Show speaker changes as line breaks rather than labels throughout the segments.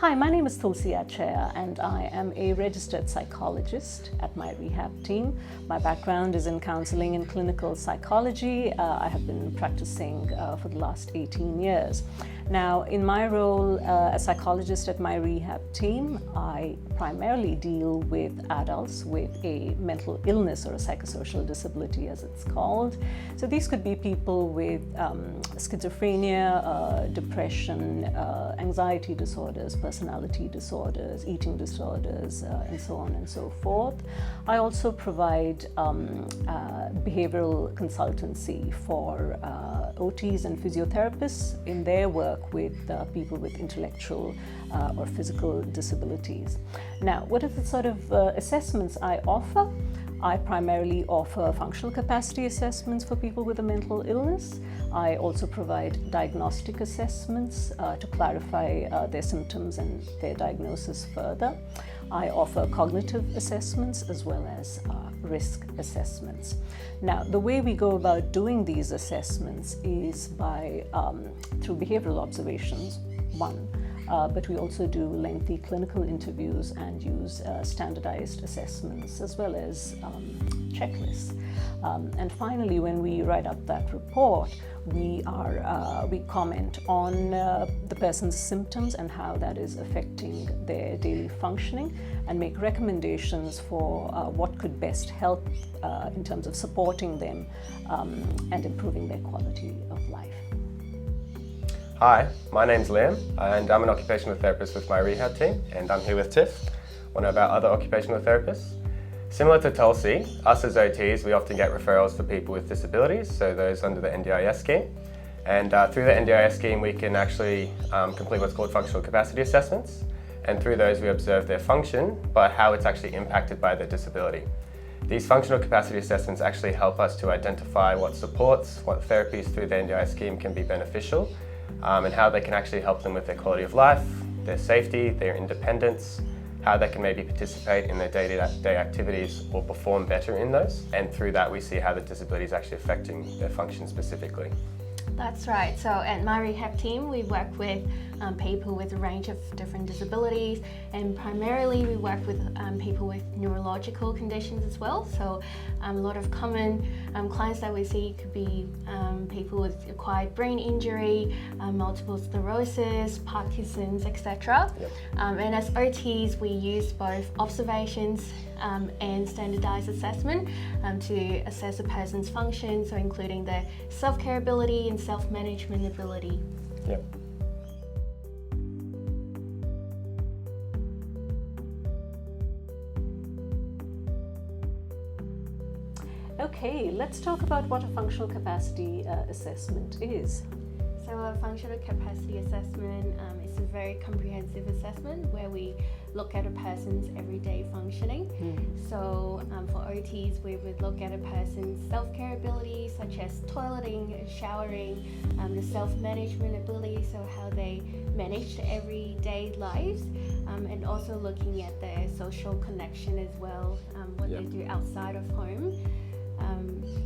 Hi, my name is Tulsi Achaya and I am a registered psychologist at my rehab team. My background is in counseling and clinical psychology. I have been practicing for the last 18 years. Now, in my role as psychologist at my rehab team, I primarily deal with adults with a mental illness or a psychosocial disability, as it's called. So these could be people with schizophrenia, depression, anxiety disorders, personality disorders, eating disorders, and so on and so forth. I also provide behavioral consultancy for OTs and physiotherapists in their work with people with intellectual or physical disabilities. Now, what are the sort of assessments I offer? I primarily offer functional capacity assessments for people with a mental illness. I also provide diagnostic assessments to clarify their symptoms and their diagnosis further. I offer cognitive assessments as well as risk assessments. Now, the way we go about doing these assessments is by through behavioral observations, but we also do lengthy clinical interviews and use standardized assessments as well as checklists. And finally, when we write up that report, we comment on the person's symptoms and how that is affecting their daily functioning, and make recommendations for what could best help in terms of supporting them and improving their quality of life.
Hi, my name's Liam and I'm an occupational therapist with my rehab team, and I'm here with Tiff, one of our other occupational therapists. Similar to Tulsi, us as OTs, we often get referrals for people with disabilities, so those under the NDIS scheme. And through the NDIS scheme, we can actually complete what's called functional capacity assessments. And through those, we observe their function, but how it's actually impacted by their disability. These functional capacity assessments actually help us to identify what supports, what therapies through the NDIS scheme can be beneficial, and how they can actually help them with their quality of life, their safety, their independence, how they can maybe participate in their day-to-day activities or perform better in those. And through that, we see how the disability is actually affecting their function specifically.
That's right. So at my rehab team, we work with people with a range of different disabilities, and primarily we work with people with neurological conditions as well. So a lot of common clients that we see could be people with acquired brain injury, multiple sclerosis, Parkinson's, etc.
Yep.
And as OTs, we use both observations and standardized assessment to assess a person's function, so including their self-care ability and self-management ability.
Yep.
Okay, let's talk about what a functional capacity assessment is.
So a functional capacity assessment is a very comprehensive assessment where we look at a person's everyday functioning. So for OTs, we would look at a person's self-care ability, such as toileting, showering, the self-management ability, so how they manage their everyday lives, and also looking at their social connection as well, what they do outside of home.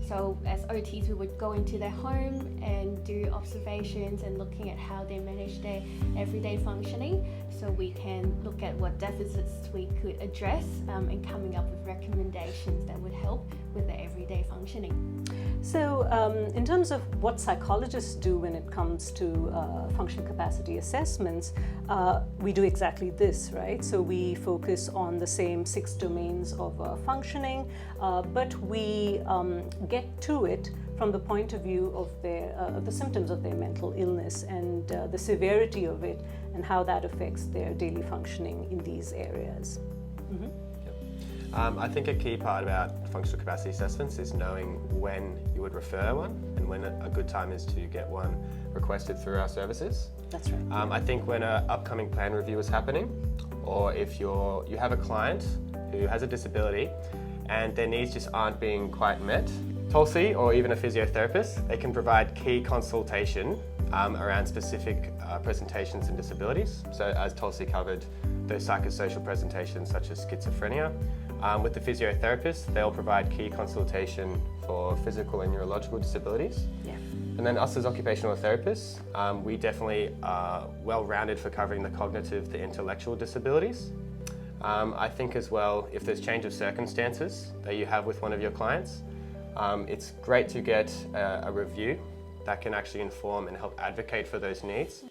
So as OTs, we would go into their home and do observations and looking at how they manage their everyday functioning, so we can look at what deficits we could address and coming up with recommendations that would help with their everyday functioning.
So in terms of what psychologists do when it comes to functional capacity assessments, we do exactly this, right? So we focus on the same 6 domains of functioning, but we get to it from the point of view of the symptoms of their mental illness and the severity of it and how that affects their daily functioning in these areas. Mm-hmm.
I think a key part about functional capacity assessments is knowing when you would refer one and when a good time is to get one requested through our services.
That's right.
I think when an upcoming plan review is happening, or if you have a client who has a disability and their needs just aren't being quite met, Tulsi or even a physiotherapist, they can provide key consultation around specific presentations and disabilities. So as Tulsi covered, those psychosocial presentations such as schizophrenia. With the physiotherapist, they'll provide key consultation for physical and neurological disabilities.
Yeah.
And then us as occupational therapists, we definitely are well-rounded for covering the cognitive, the intellectual disabilities. I think as well, if there's change of circumstances that you have with one of your clients, it's great to get a review that can actually inform and help advocate for those needs.